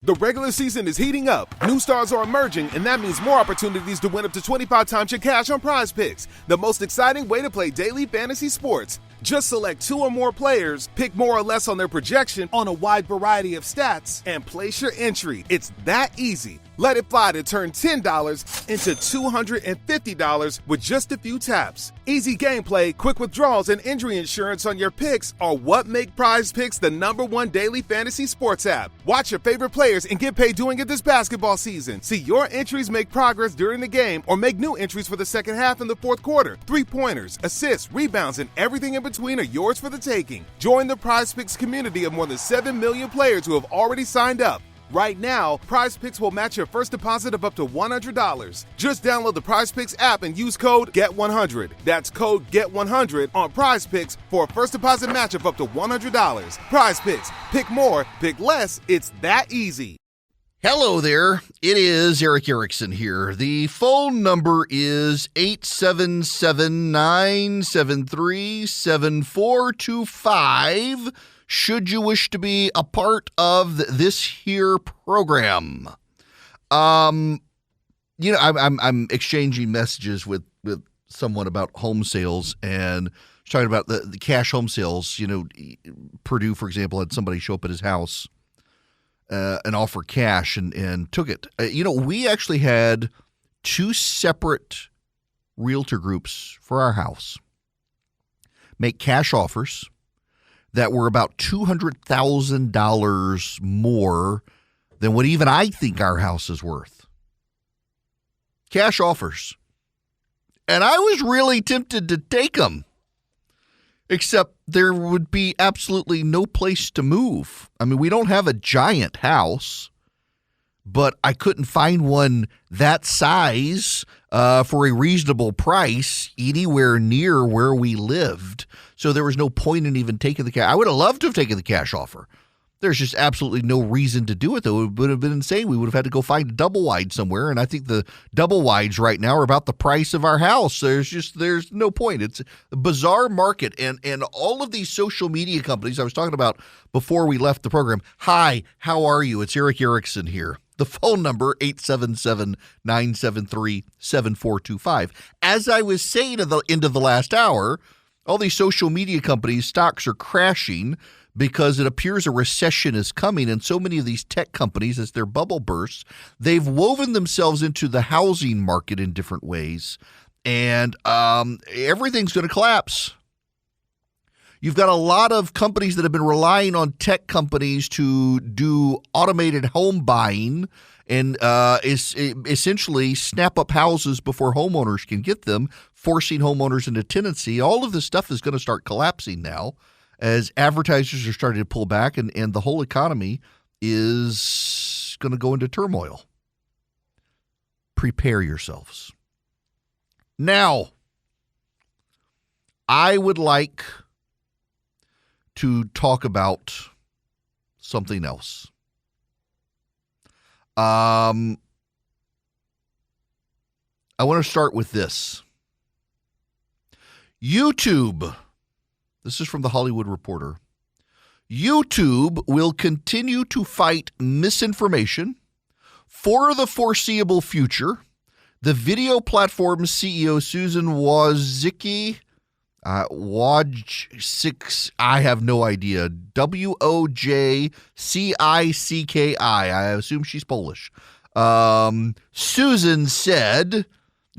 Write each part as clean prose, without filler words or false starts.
The regular season is heating up, new stars are emerging, and that means more opportunities to win up to 25 times your cash on Prize Picks, the most exciting way to play daily fantasy sports. Just select 2 or more players, pick more or less on their projection on a wide variety of stats, and place your entry. It's that easy. Let it fly to turn $10 into $250 with just a few taps. Easy gameplay, quick withdrawals, and injury insurance on your picks are what make Prize Picks the #1 daily fantasy sports app. Watch your favorite players and get paid doing it this basketball season. See your entries make progress during the game or make new entries for the second half in the fourth quarter. 3-pointers, assists, rebounds, and everything in between are yours for the taking. Join the Prize Picks community of more than 7 million players who have already signed up. Right now, Prize Picks will match your first deposit of up to $100. Just download the Prize Picks app and use code GET100. That's code GET100 on Prize Picks for a first deposit match of up to $100. Prize Picks. Pick more, pick less. It's that easy. Hello there. It is Eric Erickson here. The phone number is 877-973-7425. Should you wish to be a part of this here program. I'm exchanging messages with someone about home sales and talking about the cash home sales. Purdue, for example, had somebody show up at his house and offer cash and took it. We actually had 2 separate realtor groups for our house make cash offers that were about $200,000 more than what even I think our house is worth. Cash offers. And I was really tempted to take them, except there would be absolutely no place to move. I mean, we don't have a giant house, but I couldn't find one that size for a reasonable price anywhere near where we lived. So there was no point in even taking the cash. I would have loved to have taken the cash offer. There's just absolutely no reason to do it, though. It would have been insane. We would have had to go find a double wide somewhere, and I think the double wides right now are about the price of our house. There's no point. It's a bizarre market, and all of these social media companies I was talking about before we left the program. Hi, how are you? It's Eric Erickson here. The phone number, 877-973-7425. As I was saying at the end of the last hour, all these social media companies' stocks are crashing because it appears a recession is coming. And so many of these tech companies, as their bubble bursts, they've woven themselves into the housing market in different ways. And everything's going to collapse. You've got a lot of companies that have been relying on tech companies to do automated home buying and essentially snap up houses before homeowners can get them, forcing homeowners into tenancy. All of this stuff is going to start collapsing now as advertisers are starting to pull back and the whole economy is going to go into turmoil. Prepare yourselves. Now, I would like to talk about something else. I want to start with this. YouTube, this is from the Hollywood Reporter. YouTube will continue to fight misinformation for the foreseeable future. The video platform's CEO, Susan Wojcicki, I have no idea. Wojcicki. I assume she's Polish. Susan said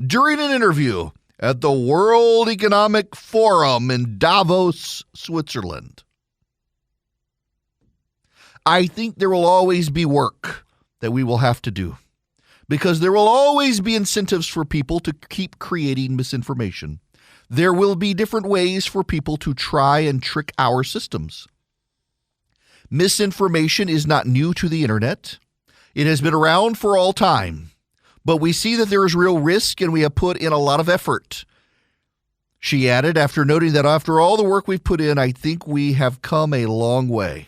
during an interview at the World Economic Forum in Davos, Switzerland, I think there will always be work that we will have to do because there will always be incentives for people to keep creating misinformation. There will be different ways for people to try and trick our systems. Misinformation is not new to the internet. It has been around for all time. But we see that there is real risk and we have put in a lot of effort. She added, after noting that after all the work we've put in, I think we have come a long way.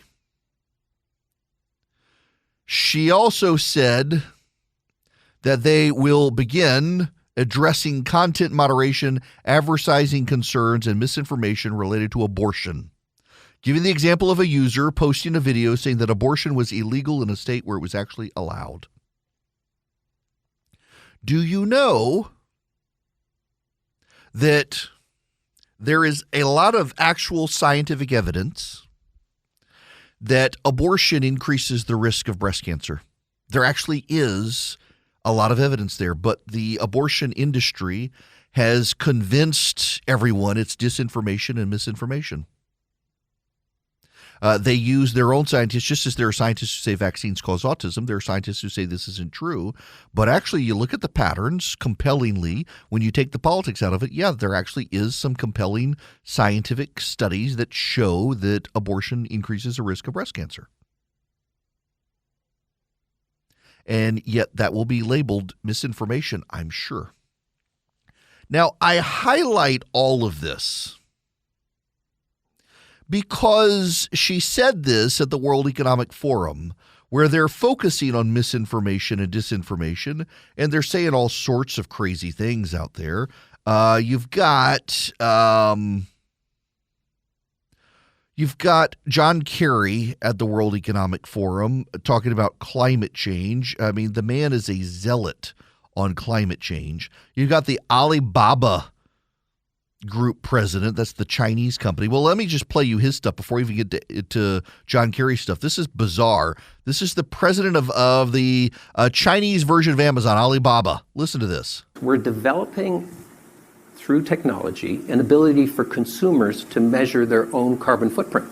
She also said that they will begin addressing content moderation, advertising concerns, and misinformation related to abortion. Giving the example of a user posting a video saying that abortion was illegal in a state where it was actually allowed. Do you know that there is a lot of actual scientific evidence that abortion increases the risk of breast cancer? There actually is a lot of evidence there, but the abortion industry has convinced everyone it's disinformation and misinformation. They use their own scientists, just as there are scientists who say vaccines cause autism, there are scientists who say this isn't true. But actually, you look at the patterns compellingly, when you take the politics out of it, yeah, there actually is some compelling scientific studies that show that abortion increases the risk of breast cancer. And yet that will be labeled misinformation, I'm sure. Now, I highlight all of this because she said this at the World Economic Forum, where they're focusing on misinformation and disinformation, and they're saying all sorts of crazy things out there. You've got John Kerry at the World Economic Forum talking about climate change. I mean, the man is a zealot on climate change. You've got the Alibaba Group president, that's the Chinese company. Well, let me just play you his stuff before we even get to John Kerry's stuff. This is bizarre. This is the president of the Chinese version of Amazon, Alibaba. Listen to this. We're developing, through technology, an ability for consumers to measure their own carbon footprint.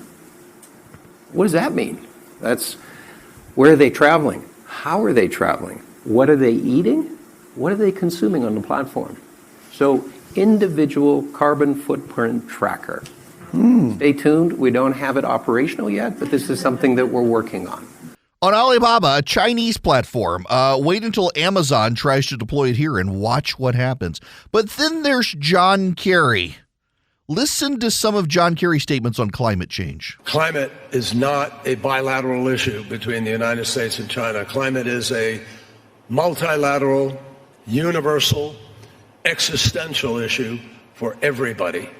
What does that mean? That's where are they traveling? How are they traveling? What are they eating? What are they consuming on the platform? So individual carbon footprint tracker. Stay tuned. We don't have it operational yet, but this is something that we're working on. On Alibaba, a Chinese platform. Wait until Amazon tries to deploy it here and watch what happens. But then there's John Kerry. Listen to some of John Kerry's statements on climate change. Climate is not a bilateral issue between the United States and China. Climate is a multilateral, universal, existential issue for everybody.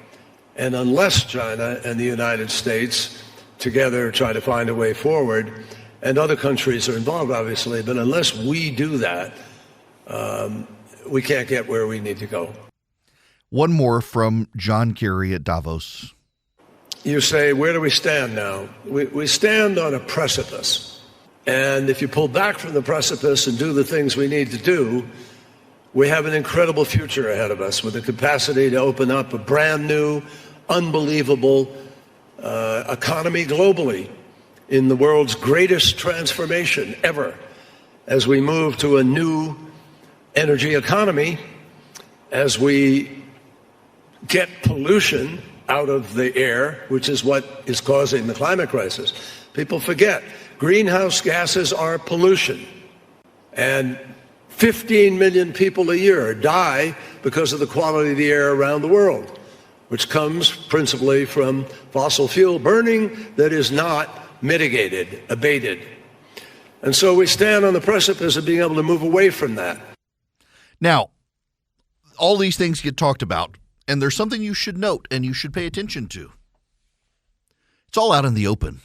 And unless China and the United States together try to find a way forward, and other countries are involved, obviously, but unless we do that, we can't get where we need to go. One more from John Kerry at Davos. You say, where do we stand now? We stand on a precipice. And if you pull back from the precipice and do the things we need to do, we have an incredible future ahead of us with the capacity to open up a brand new, unbelievable economy globally in the world's greatest transformation ever as we move to a new energy economy, as we get pollution out of the air, which is what is causing the climate crisis. People forget greenhouse gases are pollution, and 15 million people a year die because of the quality of the air around the world, which comes principally from fossil fuel burning that is not mitigated, abated. And so we stand on the precipice of being able to move away from that. Now, all these things get talked about, and there's something you should note and you should pay attention to. It's all out in the open.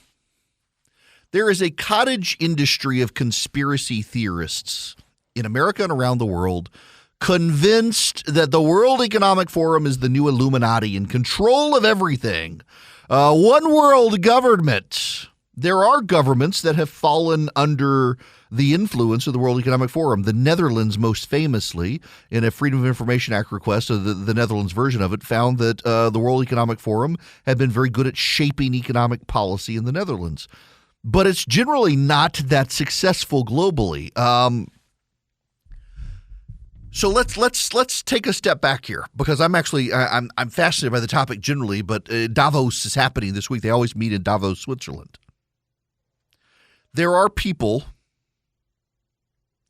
There is a cottage industry of conspiracy theorists in America and around the world convinced that the World Economic Forum is the new Illuminati in control of everything. One world government. There are governments that have fallen under the influence of the World Economic Forum. The Netherlands, most famously, in a Freedom of Information Act request, so the Netherlands version of it, found that the World Economic Forum had been very good at shaping economic policy in the Netherlands. But it's generally not that successful globally. So let's take a step back here, because I'm fascinated by the topic generally, but Davos is happening this week. They always meet in Davos, Switzerland. There are people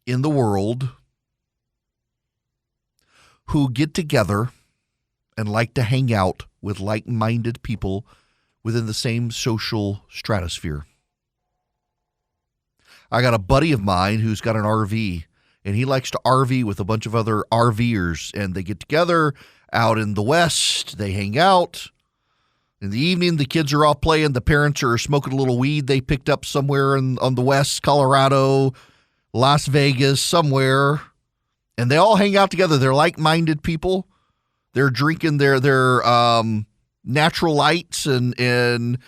in the world who get together and like to hang out with like-minded people within the same social stratosphere. I got a buddy of mine who's got an RV, and he likes to RV with a bunch of other RVers, and they get together out in the West. They hang out. In the evening, the kids are all playing. The parents are smoking a little weed they picked up somewhere on the west, Colorado, Las Vegas, somewhere. And they all hang out together. They're like-minded people. They're drinking their natural lights and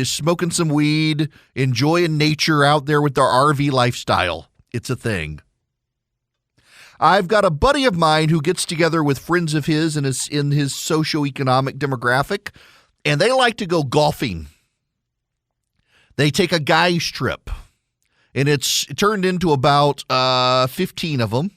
smoking some weed, enjoying nature out there with their RV lifestyle. It's a thing. I've got a buddy of mine who gets together with friends of his and is in his socioeconomic demographic, and they like to go golfing. They take a guy's trip, and it's turned into about 15 of them.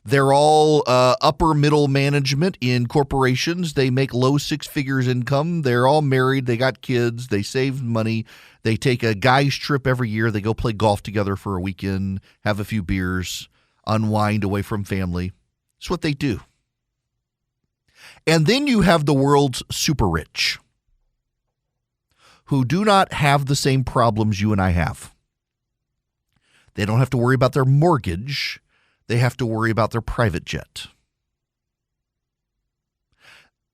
They're all upper middle management in corporations. They make low six figures income. They're all married. They got kids. They save money. They take a guy's trip every year. They go play golf together for a weekend, have a few beers, unwind away from family. It's what they do. And then you have the world's super rich who do not have the same problems you and I have. They don't have to worry about their mortgage. They have to worry about their private jet.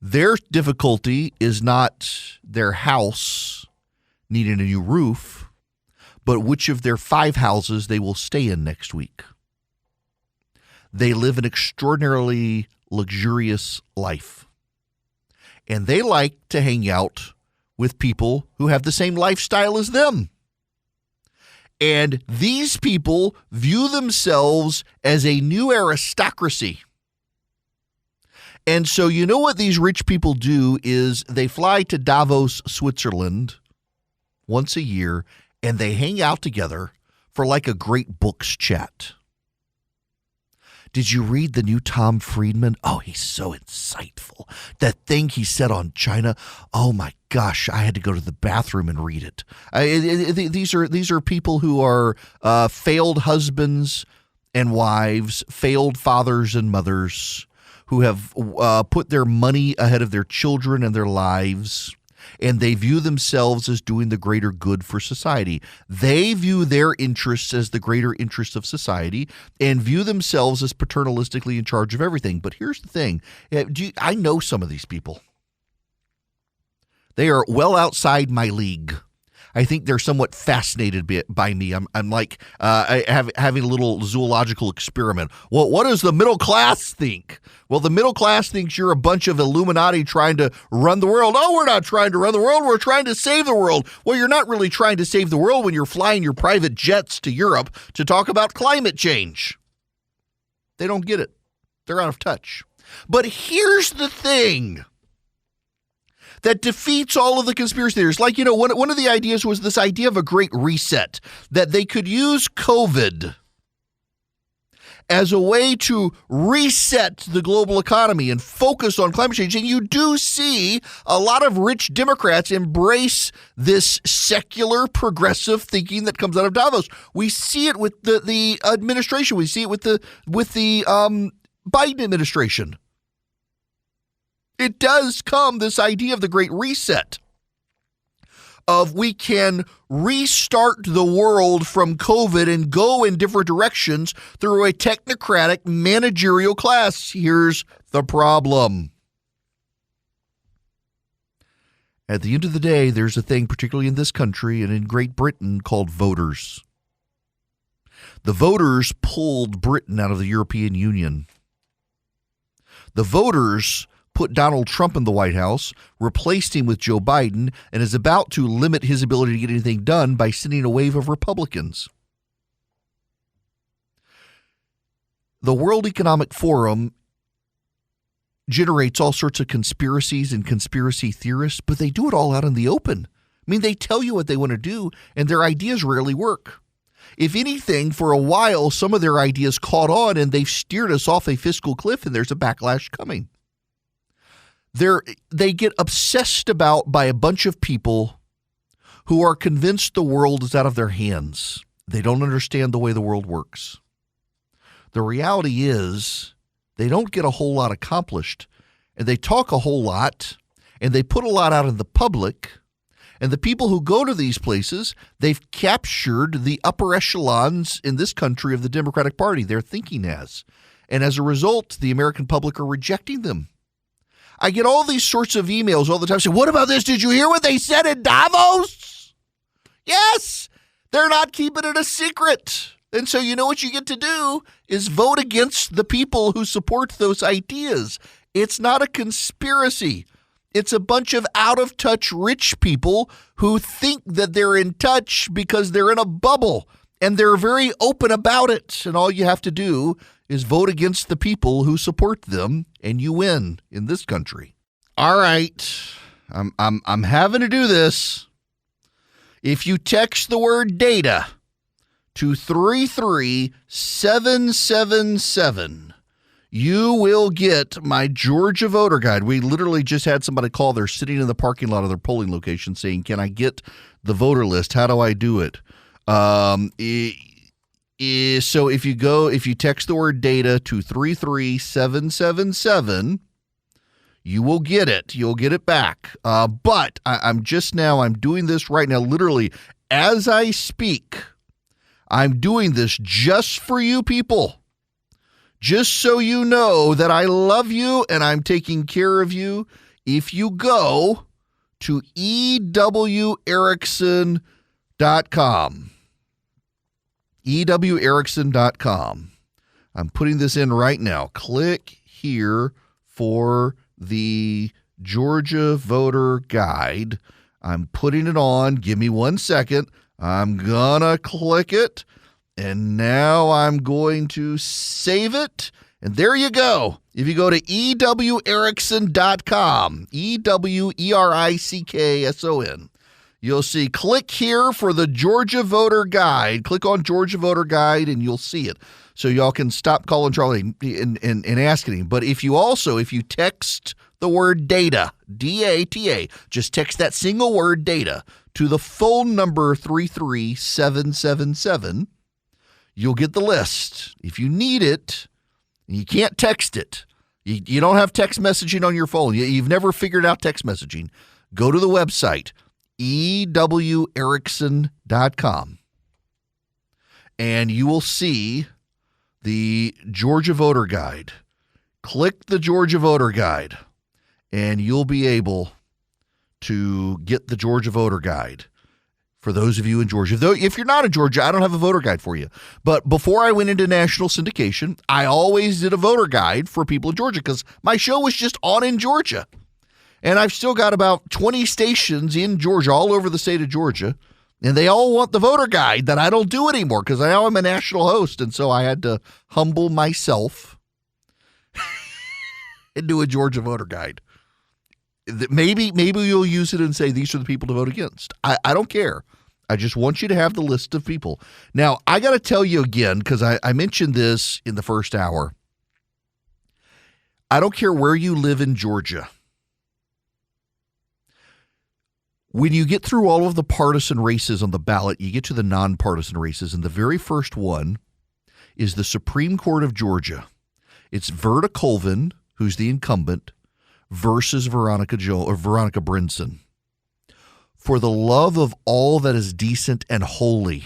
Their difficulty is not their house needing a new roof, but which of their 5 houses they will stay in next week. They live an extraordinarily luxurious life, and they like to hang out with people who have the same lifestyle as them. And these people view themselves as a new aristocracy. And so you know what these rich people do is they fly to Davos, Switzerland once a year, and they hang out together for like a great books chat. Did you read the new Tom Friedman? Oh, he's so insightful. That thing he said on China, oh my gosh, I had to go to the bathroom and read it. These are people who are failed husbands and wives, failed fathers and mothers, who have put their money ahead of their children and their lives, and they view themselves as doing the greater good for society. They view their interests as the greater interests of society and view themselves as paternalistically in charge of everything. But here's the thing. I know some of these people. They are well outside my league. I think they're somewhat fascinated by me. I'm like having a little zoological experiment. Well, what does the middle class think? Well, the middle class thinks you're a bunch of Illuminati trying to run the world. Oh, we're not trying to run the world. We're trying to save the world. Well, you're not really trying to save the world when you're flying your private jets to Europe to talk about climate change. They don't get it. They're out of touch. But here's the thing that defeats all of the conspiracy theories. Like, you know, one of the ideas was this idea of a great reset, that they could use COVID as a way to reset the global economy and focus on climate change. And you do see a lot of rich Democrats embrace this secular progressive thinking that comes out of Davos. We see it with the administration. We see it with the Biden administration. It does come, this idea of the Great Reset, of we can restart the world from COVID and go in different directions through a technocratic managerial class. Here's the problem. At the end of the day, there's a thing, particularly in this country and in Great Britain, called voters. The voters pulled Britain out of the European Union. The voters put Donald Trump in the White House, replaced him with Joe Biden, and is about to limit his ability to get anything done by sending a wave of Republicans. The World Economic Forum generates all sorts of conspiracies and conspiracy theorists, but they do it all out in the open. I mean, they tell you what they want to do, and their ideas rarely work. If anything, for a while, some of their ideas caught on, and they've steered us off a fiscal cliff, and there's a backlash coming. They get obsessed about by a bunch of people who are convinced the world is out of their hands. They don't understand the way the world works. The reality is they don't get a whole lot accomplished, and they talk a whole lot, and they put a lot out in the public, and the people who go to these places, they've captured the upper echelons in this country of the Democratic Party, their thinking has. And as a result, the American public are rejecting them. I get all these sorts of emails all the time saying, what about this? Did you hear what they said in Davos? Yes, they're not keeping it a secret. And so you know what you get to do is vote against the people who support those ideas. It's not a conspiracy. It's a bunch of out-of-touch rich people who think that they're in touch because they're in a bubble, and they're very open about it. And all you have to do is vote against the people who support them, and you win in this country. All right, I'm having to do this. If you text the word data to 33777, you will get my Georgia voter guide. We literally just had somebody call. They're sitting in the parking lot of their polling location saying, can I get the voter list? How do I do it? So if you text the word data to 33777, you will get it. You'll get it back. But I'm doing this right now, literally as I speak. I'm doing this just for you people. Just so you know that I love you and I'm taking care of you. If you go to ewerickson.com, ewerickson.com, I'm putting this in right now. Click here for the Georgia voter guide. I'm putting it on. Give me 1 second. I'm gonna click it. And now I'm going to save it. And there you go. If you go to ewerickson.com, ewerickson, you'll see click here for the Georgia voter guide. Click on Georgia voter guide and you'll see it. So y'all can stop calling Charlie and asking him. But if you text the word data, D-A-T-A, just text that single word data to the phone number 33777, you'll get the list. If you need it, you can't text it. You don't have text messaging on your phone. You've never figured out text messaging. Go to the website, ewerickson.com, and you will see the Georgia voter guide. Click the Georgia voter guide, and you'll be able to get the Georgia voter guide. For those of you in Georgia, though, if you're not in Georgia, I don't have a voter guide for you. But before I went into national syndication, I always did a voter guide for people in Georgia because my show was just on in Georgia. And I've still got about 20 stations in Georgia, all over the state of Georgia. And they all want the voter guide that I don't do anymore because now I'm a national host. And so I had to humble myself and do a Georgia voter guide. Maybe you'll use it and say these are the people to vote against. I don't care. I just want you to have the list of people. Now, I got to tell you again, because I mentioned this in the first hour. I don't care where you live in Georgia. When you get through all of the partisan races on the ballot, you get to the nonpartisan races, and the very first one is the Supreme Court of Georgia. It's Verda Colvin, who's the incumbent, versus Veronica Brinson. For the love of all that is decent and holy,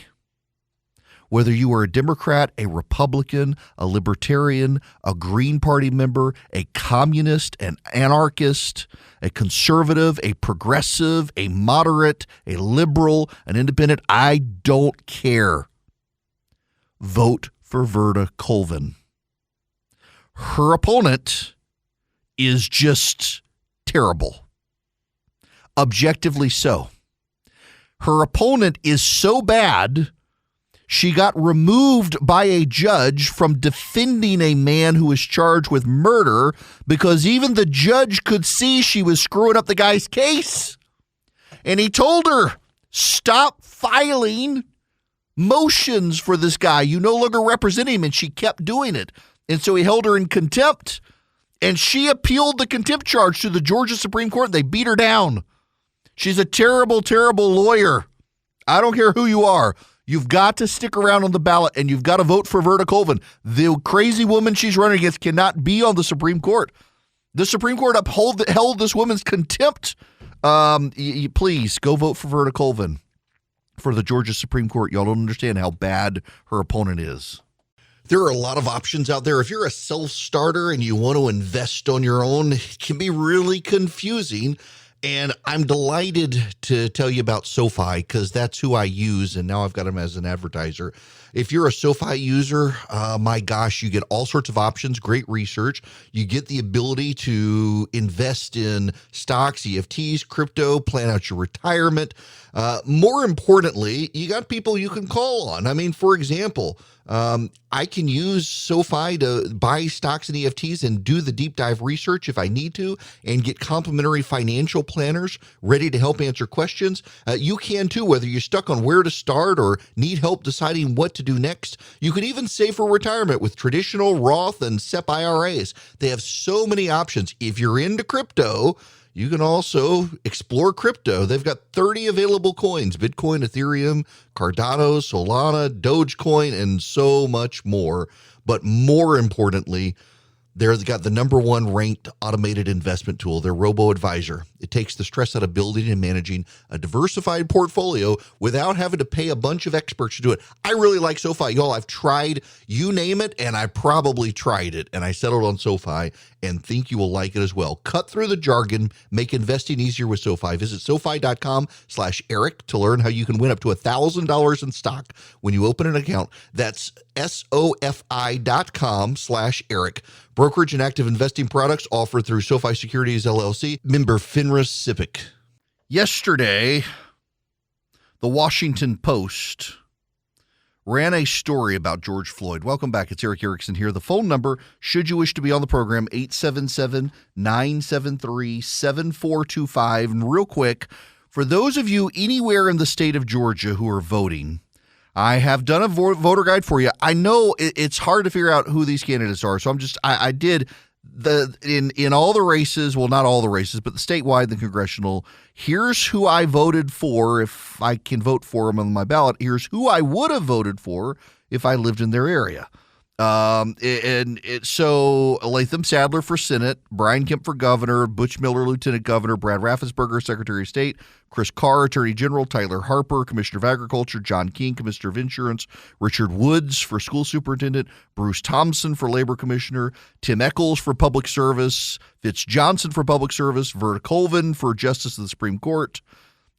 whether you are a Democrat, a Republican, a Libertarian, a Green Party member, a communist, an anarchist, a conservative, a progressive, a moderate, a liberal, an independent, I don't care. Vote for Verda Colvin. Her opponent is just terrible. Objectively so. Her opponent is so bad, she got removed by a judge from defending a man who was charged with murder because even the judge could see she was screwing up the guy's case. And he told her, stop filing motions for this guy. You no longer represent him. And she kept doing it. And so he held her in contempt. And she appealed the contempt charge to the Georgia Supreme Court. They beat her down. She's a terrible, terrible lawyer. I don't care who you are. You've got to stick around on the ballot, and you've got to vote for Verda Colvin. The crazy woman she's running against cannot be on the Supreme Court. The Supreme Court held this woman's contempt. Please go vote for Verda Colvin for the Georgia Supreme Court. Y'all don't understand how bad her opponent is. There are a lot of options out there. If you're a self-starter and you want to invest on your own, it can be really confusing. And I'm delighted to tell you about SoFi because that's who I use, and now I've got them as an advertiser. If you're a SoFi user, my gosh, you get all sorts of options, great research. You get the ability to invest in stocks, EFTs, crypto, plan out your retirement. More importantly, you got people you can call on. I mean, for example, I can use SoFi to buy stocks and EFTs and do the deep dive research if I need to and get complimentary financial planners ready to help answer questions. You can too, whether you're stuck on where to start or need help deciding what to do next. You can even save for retirement with traditional Roth and SEP IRAs. They have so many options. If you're into crypto, you can also explore crypto. They've got 30 available coins: Bitcoin, Ethereum, Cardano, Solana, Dogecoin, and so much more. But more importantly, they've got the number one ranked automated investment tool, their robo-advisor. It takes the stress out of building and managing a diversified portfolio without having to pay a bunch of experts to do it. I really like SoFi. Y'all, I've tried, you name it, and I probably tried it, and I settled on SoFi and think you will like it as well. Cut through the jargon, make investing easier with SoFi. Visit SoFi.com/Eric to learn how you can win up to $1,000 in stock when you open an account. That's SoFi.com/Eric. Brokerage and active investing products offered through SoFi Securities LLC, member FINRA SIPC. Yesterday, the Washington Post ran a story about George Floyd. Welcome back. It's Eric Erickson here. The phone number, should you wish to be on the program, 877-973-7425. And real quick, for those of you anywhere in the state of Georgia who are voting, I have done a voter guide for you. I know it's hard to figure out who these candidates are, so I did in all the races, well, not all the races, but the statewide, the congressional. Here's who I voted for if I can vote for them on my ballot. Here's who I would have voted for if I lived in their area. So Latham Sadler for Senate, Brian Kemp for governor, Butch Miller, lieutenant governor, Brad Raffensperger, secretary of state, Chris Carr, attorney general, Tyler Harper, commissioner of agriculture, John King, commissioner of insurance, Richard Woods for school superintendent, Bruce Thompson for labor commissioner, Tim Echols for public service, Fitz Johnson for public service, Verda Colvin for justice of the Supreme Court.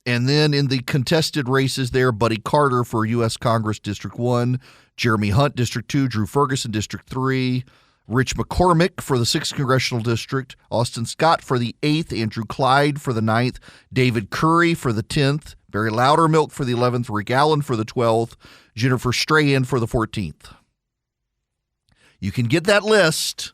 And then in the contested races there, Buddy Carter for U.S. Congress District 1, Jeremy Hunt, District 2, Drew Ferguson, District 3, Rich McCormick for the 6th Congressional District, Austin Scott for the 8th, Andrew Clyde for the 9th, David Curry for the 10th, Barry Loudermilk for the 11th, Rick Allen for the 12th, Jennifer Strahan for the 14th. You can get that list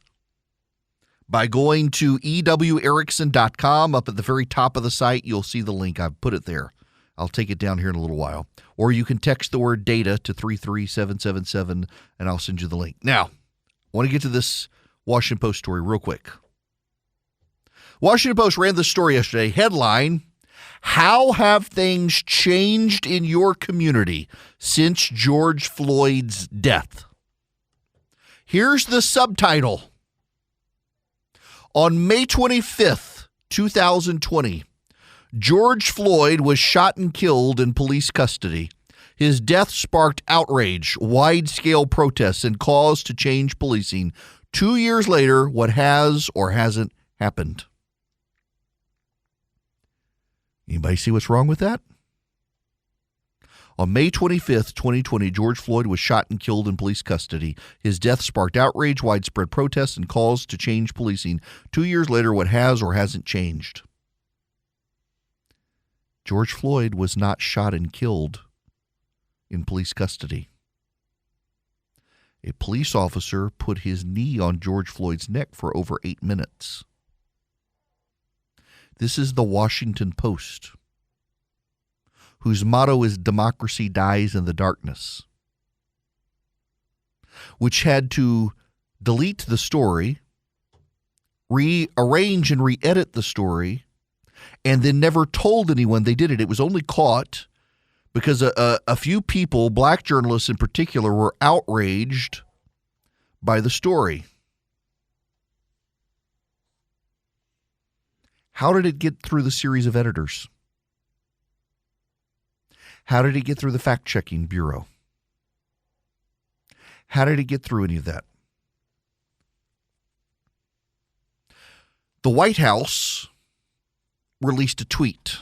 by going to ewerickson.com. Up at the very top of the site, you'll see the link. I've put it there. I'll take it down here in a little while. Or you can text the word data to 33777, and I'll send you the link. Now, I want to get to this Washington Post story real quick. Washington Post ran this story yesterday. Headline, how have things changed in your community since George Floyd's death? Here's the subtitle. On May 25th, 2020, George Floyd was shot and killed in police custody. His death sparked outrage, wide-scale protests, and calls to change policing. 2 years later, what has or hasn't happened? Anybody see what's wrong with that? On May 25th, 2020, George Floyd was shot and killed in police custody. His death sparked outrage, widespread protests, and calls to change policing. 2 years later, what has or hasn't changed? George Floyd was not shot and killed in police custody. A police officer put his knee on George Floyd's neck for over 8 minutes. This is the Washington Post, whose motto is democracy dies in the darkness, which had to delete the story, rearrange and re-edit the story, and then never told anyone they did it. It was only caught because a few people, black journalists in particular, were outraged by the story. How did it get through the series of editors? How did it get through the fact-checking bureau? How did he get through any of that? The White House released a tweet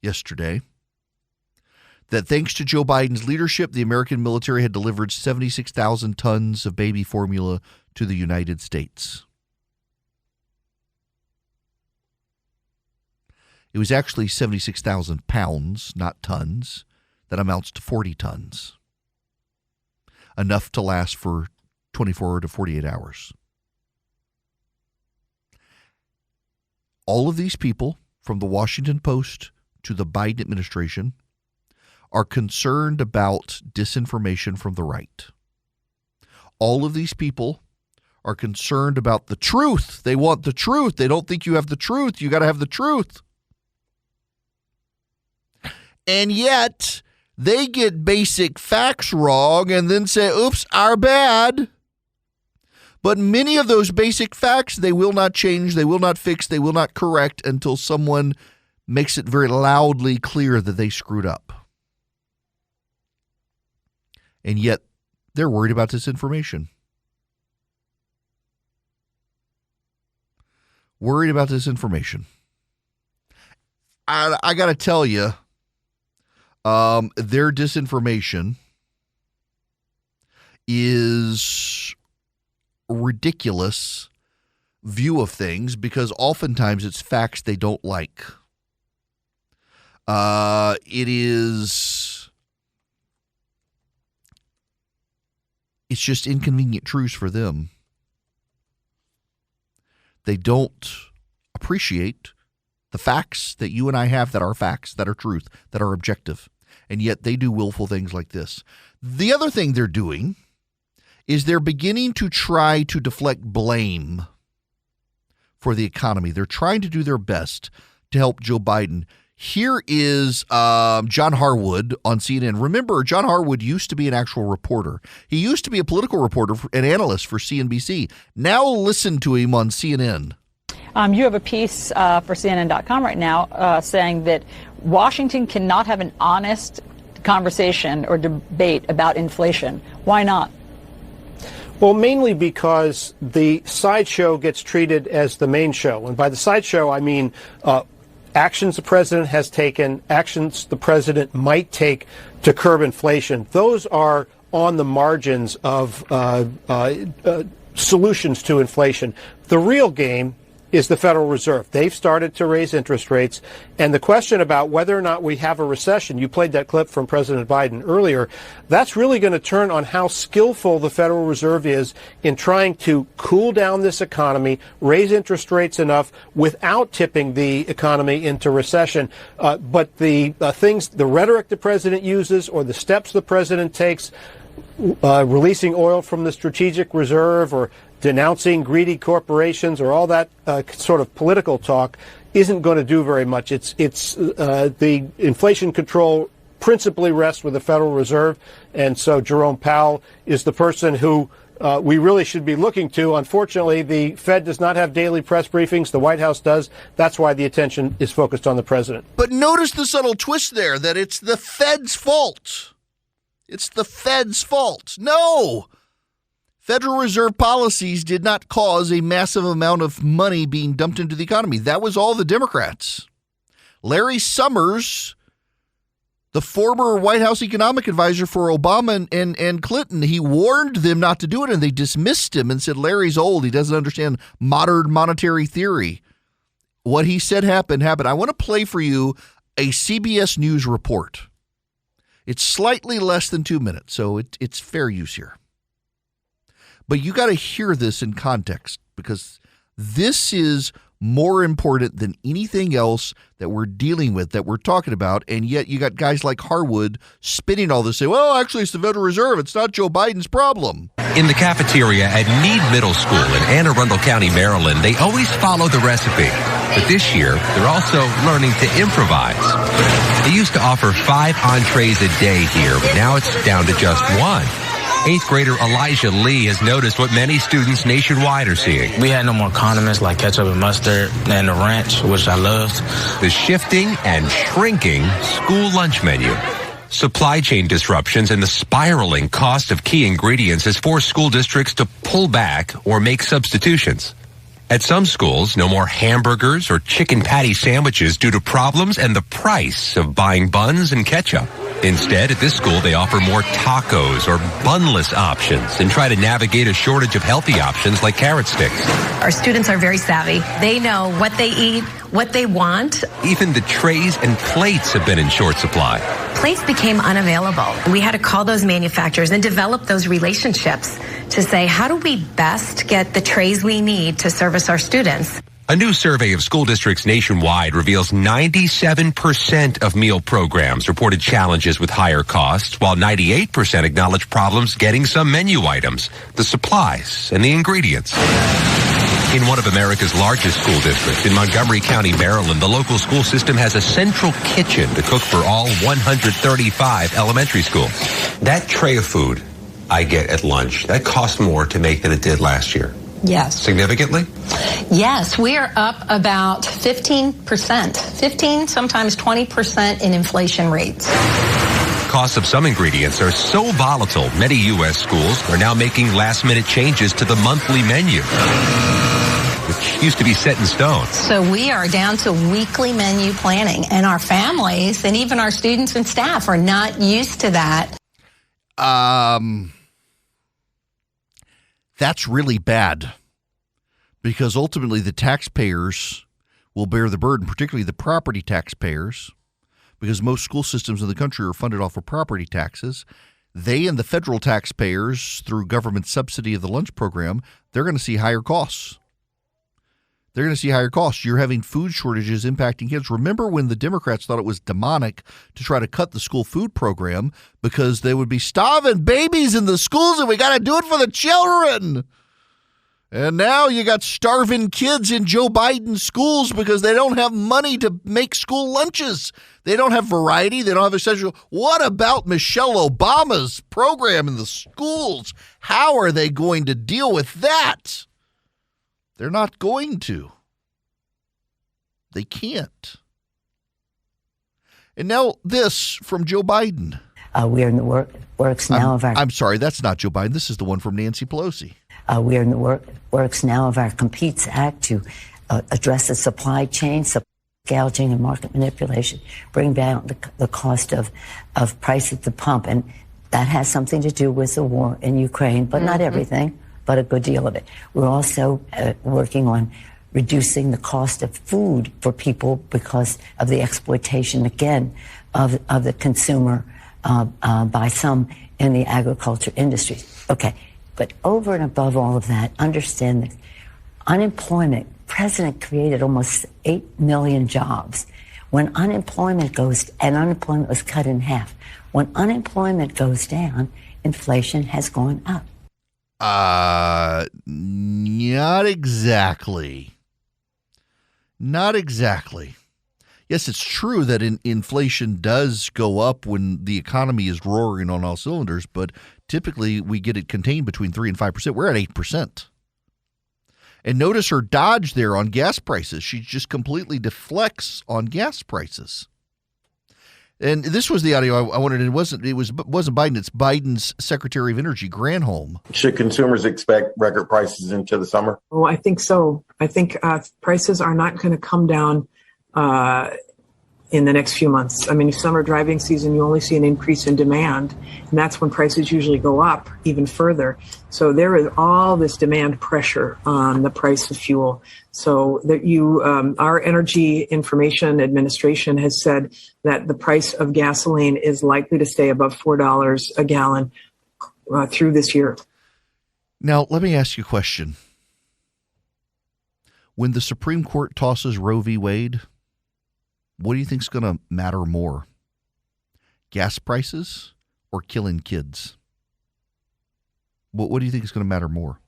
yesterday that thanks to Joe Biden's leadership, the American military had delivered 76,000 tons of baby formula to the United States. It was actually 76,000 pounds, not tons. That amounts to 40 tons. Enough to last for 24 to 48 hours. All of these people, from the Washington Post to the Biden administration, are concerned about disinformation from the right. All of these people are concerned about the truth. They want the truth. They don't think you have the truth. You got to have the truth. And yet, they get basic facts wrong and then say, oops, our bad. But many of those basic facts, they will not change, they will not fix, they will not correct until someone makes it very loudly clear that they screwed up. And yet, they're worried about disinformation. Worried about disinformation. I got to tell you, their disinformation is a ridiculous view of things because oftentimes it's facts they don't like. It's just inconvenient truths for them. They don't appreciate the facts that you and I have that are facts, that are truth, that are objective. And yet they do willful things like this. The other thing they're doing is they're beginning to try to deflect blame for the economy. They're trying to do their best to help Joe Biden. Here is John Harwood on CNN. Remember, John Harwood used to be an actual reporter. He used to be a political reporter, an analyst for CNBC. Now listen to him on CNN. You have a piece for CNN.com right now saying that Washington cannot have an honest conversation or debate about inflation. Why not? Well, mainly because the sideshow gets treated as the main show. And by the sideshow, I mean actions the president has taken, actions the president might take to curb inflation. Those are on the margins of solutions to inflation. The real game is the Federal Reserve. They've started to raise interest rates. And the question about whether or not we have a recession, you played that clip from President Biden earlier, that's really going to turn on how skillful the Federal Reserve is in trying to cool down this economy, raise interest rates enough without tipping the economy into recession. But the things, the rhetoric the president uses or the steps the president takes, releasing oil from the strategic reserve or denouncing greedy corporations or all that sort of political talk isn't going to do very much. It's the inflation control principally rests with the Federal Reserve, and so Jerome Powell is the person who we really should be looking to. Unfortunately, the Fed does not have daily press briefings. The White House does. That's why the attention is focused on the president. But notice the subtle twist there, that it's the Fed's fault. It's the Fed's fault. No! Federal Reserve policies did not cause a massive amount of money being dumped into the economy. That was all the Democrats. Larry Summers, the former White House economic advisor for Obama and Clinton, he warned them not to do it, and they dismissed him and said, Larry's old. He doesn't understand modern monetary theory. What he said happened. I want to play for you a CBS News report. It's slightly less than 2 minutes, so it's fair use here. But you got to hear this in context because this is more important than anything else that we're dealing with, that we're talking about. And yet you got guys like Harwood spinning all this, say, well, actually, it's the Federal Reserve. It's not Joe Biden's problem. In the cafeteria at Meade Middle School in Anne Arundel County, Maryland, they always follow the recipe. But this year, they're also learning to improvise. They used to offer 5 entrees a day here, but now it's down to just 1. 8th grader Elijah Lee has noticed what many students nationwide are seeing. We had no more condiments like ketchup and mustard and the ranch, which I loved. The shifting and shrinking school lunch menu. Supply chain disruptions and the spiraling cost of key ingredients has forced school districts to pull back or make substitutions. At some schools, no more hamburgers or chicken patty sandwiches due to problems and the price of buying buns and ketchup. Instead, at this school, they offer more tacos or bunless options and try to navigate a shortage of healthy options like carrot sticks. Our students are very savvy. They know what they eat, what they want. Even the trays and plates have been in short supply. Plates became unavailable. We had to call those manufacturers and develop those relationships to say, how do we best get the trays we need to service our students? A new survey of school districts nationwide reveals 97% of meal programs reported challenges with higher costs, while 98% acknowledged problems getting some menu items, the supplies, and the ingredients. In one of America's largest school districts in Montgomery County, Maryland, the local school system has a central kitchen to cook for all 135 elementary schools. That tray of food I get at lunch, that costs more to make than it did last year. Yes. Significantly? Yes, we are up about 15%, 15, sometimes 20% in inflation rates. Costs of some ingredients are so volatile, many U.S. schools are now making last-minute changes to the monthly menu, which used to be set in stone. So we are down to weekly menu planning, and our families and even our students and staff are not used to that. That's really bad, because ultimately the taxpayers will bear the burden, particularly the property taxpayers, because most school systems in the country are funded off of property taxes. They and the federal taxpayers, through government subsidy of the lunch program, they're going to see higher costs. They're going to see higher costs. You're having food shortages impacting kids. Remember when the Democrats thought it was demonic to try to cut the school food program because they would be starving babies in the schools and we got to do it for the children. And now you got starving kids in Joe Biden's schools because they don't have money to make school lunches. They don't have variety. They don't have essential. What about Michelle Obama's program in the schools? How are they going to deal with that? They're not going to. They can't. And now this from Joe Biden. We are in the works now of our... I'm sorry, that's not Joe Biden. This is the one from Nancy Pelosi. We are in the works now of our Competes Act to address the supply chain, gouging and market manipulation, bring down the cost of price at the pump. And that has something to do with the war in Ukraine, but not everything, but a good deal of it. We're also working on reducing the cost of food for people because of the exploitation, again, of the consumer by some in the agriculture industry. Okay, but over and above all of that, understand that unemployment, President created almost 8 million jobs. When unemployment goes, and unemployment was cut in half, when unemployment goes down, inflation has gone up. Not exactly. Not exactly. Yes, it's true that inflation does go up when the economy is roaring on all cylinders, but typically we get it contained between 3 and 5%. We're at 8%. And notice her dodge there on gas prices. She just completely deflects on gas prices. And this was the audio I wanted. It wasn't Biden. It's Biden's Secretary of Energy, Granholm. Should consumers expect record prices into the summer? Oh, I think so. I think prices are not going to come down in the next few months. I mean, summer driving season, you only see an increase in demand, and that's when prices usually go up even further. So there is all this demand pressure on the price of fuel. So that our Energy Information Administration has said that the price of gasoline is likely to stay above $4 a gallon through this year. Now, let me ask you a question. When the Supreme Court tosses Roe v. Wade, what do you think is going to matter more? Gas prices or killing kids? What do you think is going to matter more?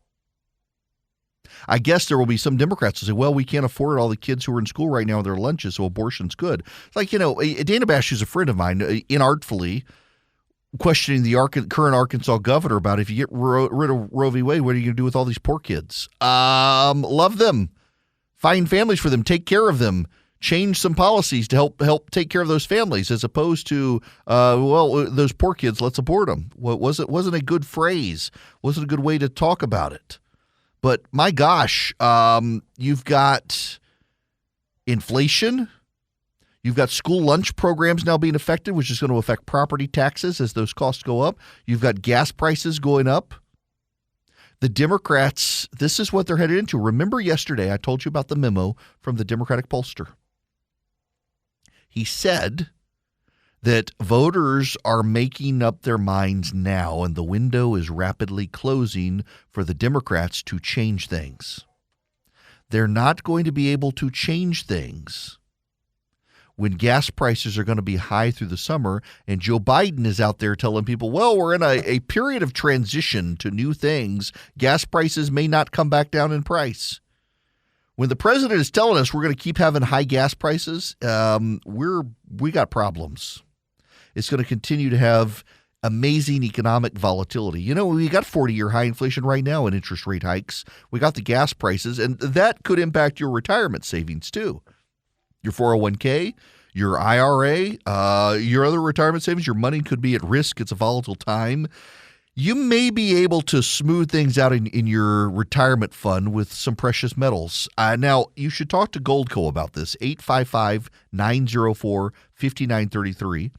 I guess there will be some Democrats who say, well, we can't afford all the kids who are in school right now with their lunches, so abortion's good. It's like, Dana Bash, who's a friend of mine, inartfully questioning the current Arkansas governor about if you get rid of Roe v. Wade, what are you going to do with all these poor kids? Love them. Find families for them. Take care of them. change some policies to help take care of those families, as opposed to those poor kids, let's abort them. Wasn't a good phrase. Wasn't a good way to talk about it. But my gosh, you've got inflation. You've got school lunch programs now being affected, which is going to affect property taxes as those costs go up. You've got gas prices going up. The Democrats, this is what they're headed into. Remember yesterday I told you about the memo from the Democratic pollster. He said that voters are making up their minds now, and the window is rapidly closing for the Democrats to change things. They're not going to be able to change things when gas prices are going to be high through the summer, and Joe Biden is out there telling people, well, we're in a period of transition to new things. Gas prices may not come back down in price. When the president is telling us we're going to keep having high gas prices, we got problems. It's going to continue to have amazing economic volatility. You know, we got 40-year high inflation right now and interest rate hikes. We got the gas prices, and that could impact your retirement savings too. Your 401k, your IRA, your other retirement savings, your money could be at risk. It's a volatile time. You may be able to smooth things out in your retirement fund with some precious metals. Now, you should talk to Goldco about this, 855-904-5933.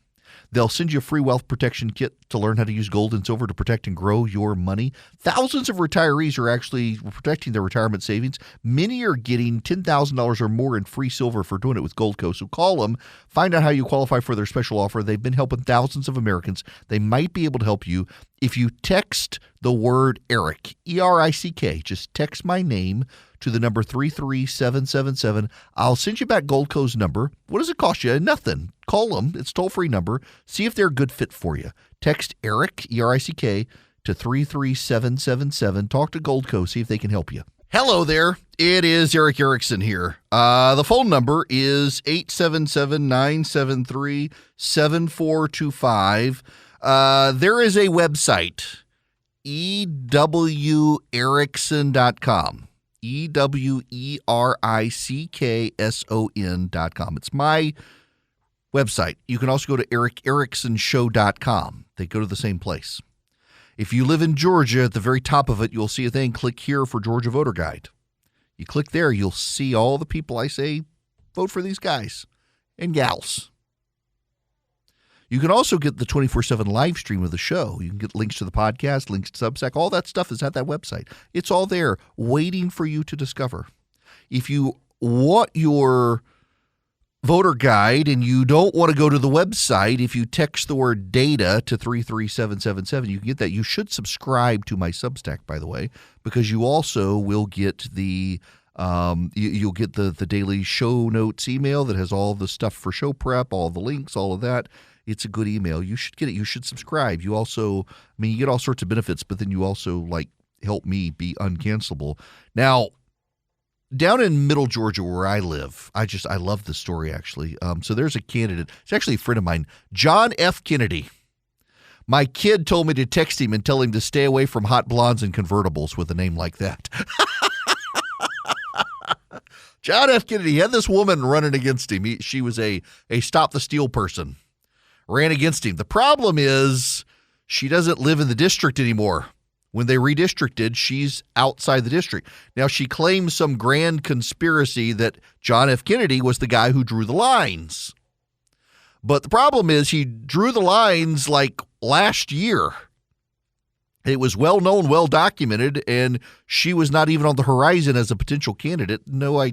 They'll send you a free wealth protection kit to learn how to use gold and silver to protect and grow your money. Thousands of retirees are actually protecting their retirement savings. Many are getting $10,000 or more in free silver for doing it with Goldco. So call them, find out how you qualify for their special offer. They've been helping thousands of Americans. They might be able to help you if you text the word ERIC, E-R-I-C-K. Just text my name to the number 33777. I'll send you back Goldco's number. What does it cost you? Nothing. Call them. It's a toll-free number. See if they're a good fit for you. Text ERIC, E-R-I-C-K, to 33777. Talk to Goldco. See if they can help you. Hello there. It is Eric Erickson here. The phone number is 877-973-7425. There is a website, ewerickson.com. EWERICKSON.com. It's my website. You can also go to ericericksonshow.com. They go to the same place. If you live in Georgia, at the very top of it, you'll see a thing, click here for Georgia Voter Guide. You click there, you'll see all the people I say, vote for these guys and gals. You can also get the 24/7 live stream of the show. You can get links to the podcast, links to Substack. All that stuff is at that website. It's all there waiting for you to discover. If you want your voter guide and you don't want to go to the website, if you text the word data to 33777, you can get that. You should subscribe to my Substack, by the way, because you also will get the you'll get the daily show notes email that has all the stuff for show prep, all the links, all of that. It's a good email. You should get it. You should subscribe. You also, you get all sorts of benefits, but then you also help me be uncancelable. Now, down in Middle Georgia where I live, I love this story actually. So there's a candidate. It's actually a friend of mine, John F. Kennedy. My kid told me to text him and tell him to stay away from hot blondes and convertibles with a name like that. John F. Kennedy had this woman running against him. She was a Stop the Steal person. Ran against him. The problem is she doesn't live in the district anymore. When they redistricted, she's outside the district. Now, she claims some grand conspiracy that John F. Kennedy was the guy who drew the lines. But the problem is he drew the lines last year. It was well known, well documented, and she was not even on the horizon as a potential candidate.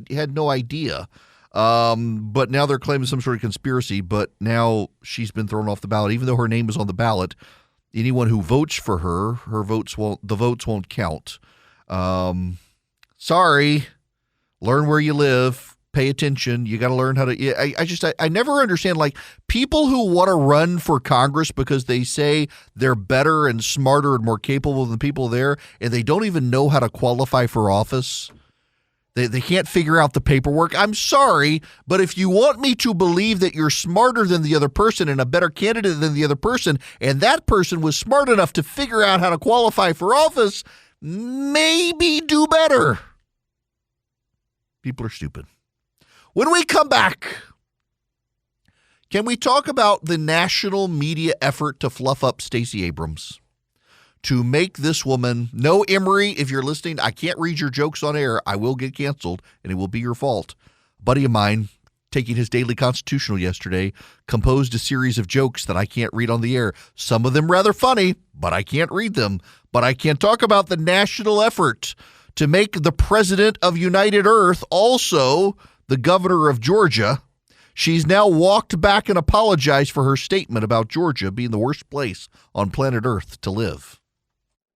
Had no idea. But now they're claiming some sort of conspiracy, but now she's been thrown off the ballot. Even though her name is on the ballot, anyone who votes for her, the votes won't count. Sorry, learn where you live, pay attention. You got to learn how to, I never understand people who want to run for Congress because they say they're better and smarter and more capable than people there, and they don't even know how to qualify for office. They can't figure out the paperwork. I'm sorry, but if you want me to believe that you're smarter than the other person and a better candidate than the other person, and that person was smart enough to figure out how to qualify for office, maybe do better. People are stupid. When we come back, can we talk about the national media effort to fluff up Stacey Abrams? To make this woman, no, Emery, if you're listening, I can't read your jokes on air. I will get canceled, and it will be your fault. A buddy of mine, taking his daily constitutional yesterday, composed a series of jokes that I can't read on the air. Some of them rather funny, but I can't read them. But I can talk about the national effort to make the president of United Earth also the governor of Georgia. She's now walked back and apologized for her statement about Georgia being the worst place on planet Earth to live.